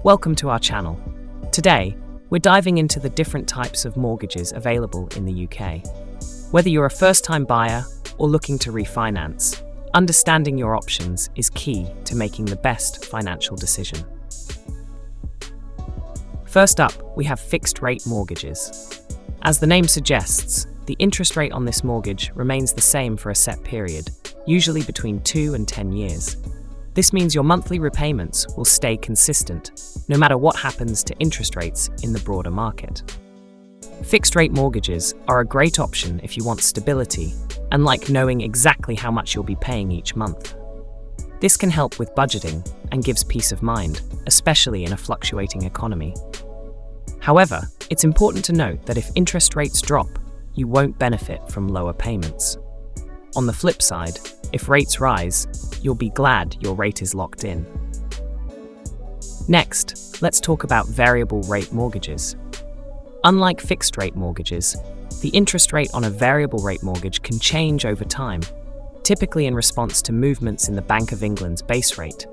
Welcome to our channel. Today, we're diving into the different types of mortgages available in the UK. Whether you're a first-time buyer or looking to refinance, understanding your options is key to making the best financial decision. First up, we have fixed-rate mortgages. As the name suggests, the interest rate on this mortgage remains the same for a set period, usually between 2 and 10 years. This means your monthly repayments will stay consistent, no matter what happens to interest rates in the broader market. Fixed-rate mortgages are a great option if you want stability and like knowing exactly how much you'll be paying each month. This can help with budgeting and gives peace of mind, especially in a fluctuating economy. However, it's important to note that if interest rates drop, you won't benefit from lower payments. On the flip side, if rates rise, you'll be glad your rate is locked in. Next, let's talk about variable rate mortgages. Unlike fixed rate mortgages, the interest rate on a variable rate mortgage can change over time, typically in response to movements in the Bank of England's base rate.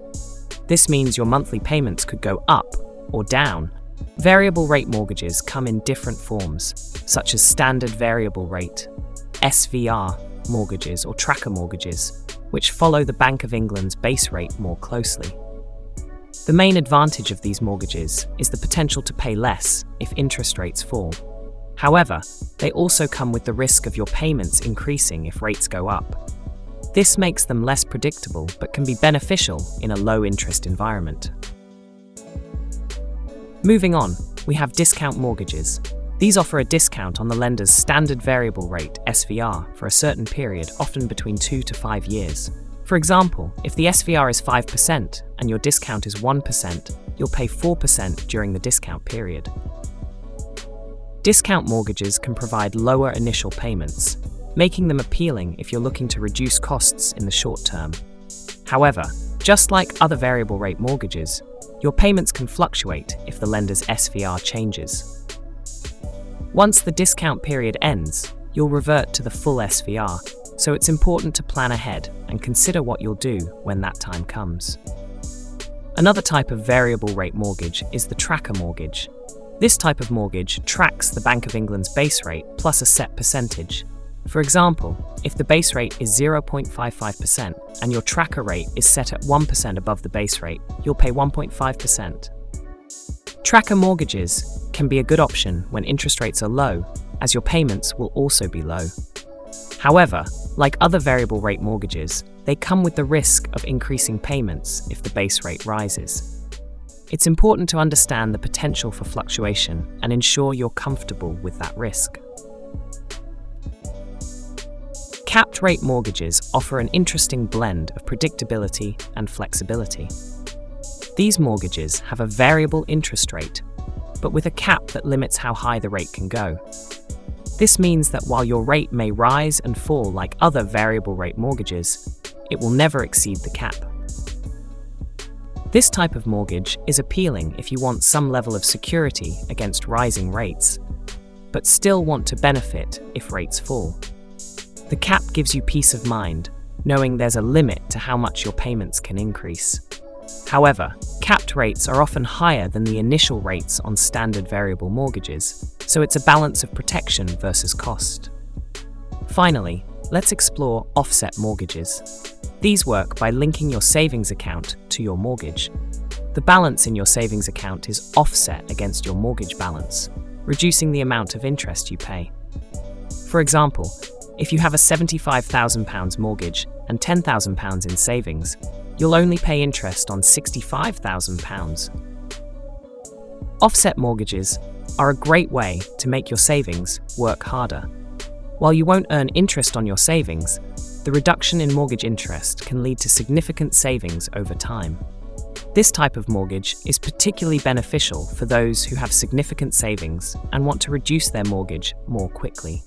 This means your monthly payments could go up or down. Variable rate mortgages come in different forms, such as standard variable rate, SVR mortgages, or tracker mortgages, which follow the Bank of England's base rate more closely. The main advantage of these mortgages is the potential to pay less if interest rates fall. However, they also come with the risk of your payments increasing if rates go up. This makes them less predictable but can be beneficial in a low-interest environment. Moving on, we have discount mortgages. These offer a discount on the lender's standard variable rate, SVR, for a certain period, often between 2 to 5 years. For example, if the SVR is 5% and your discount is 1%, you'll pay 4% during the discount period. Discount mortgages can provide lower initial payments, making them appealing if you're looking to reduce costs in the short term. However, just like other variable rate mortgages, your payments can fluctuate if the lender's SVR changes. Once the discount period ends, you'll revert to the full SVR, so it's important to plan ahead and consider what you'll do when that time comes. Another type of variable rate mortgage is the tracker mortgage. This type of mortgage tracks the Bank of England's base rate plus a set percentage. For example, if the base rate is 0.55% and your tracker rate is set at 1% above the base rate, you'll pay 1.5%. Tracker mortgages can be a good option when interest rates are low, as your payments will also be low. However, like other variable rate mortgages, they come with the risk of increasing payments if the base rate rises. It's important to understand the potential for fluctuation and ensure you're comfortable with that risk. Capped rate mortgages offer an interesting blend of predictability and flexibility. These mortgages have a variable interest rate, but with a cap that limits how high the rate can go. This means that while your rate may rise and fall like other variable rate mortgages, it will never exceed the cap. This type of mortgage is appealing if you want some level of security against rising rates, but still want to benefit if rates fall. The cap gives you peace of mind, knowing there's a limit to how much your payments can increase. However, capped rates are often higher than the initial rates on standard variable mortgages, so it's a balance of protection versus cost. Finally, let's explore offset mortgages. These work by linking your savings account to your mortgage. The balance in your savings account is offset against your mortgage balance, reducing the amount of interest you pay. For example, if you have a £75,000 mortgage and £10,000 in savings, you'll only pay interest on £65,000. Offset mortgages are a great way to make your savings work harder. While you won't earn interest on your savings, the reduction in mortgage interest can lead to significant savings over time. This type of mortgage is particularly beneficial for those who have significant savings and want to reduce their mortgage more quickly.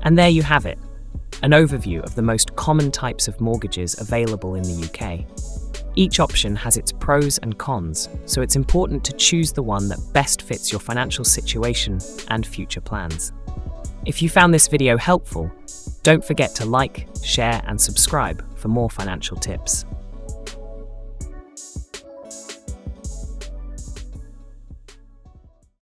And there you have it, an overview of the most common types of mortgages available in the UK. Each option has its pros and cons, so it's important to choose the one that best fits your financial situation and future plans. If you found this video helpful, don't forget to like, share, and subscribe for more financial tips.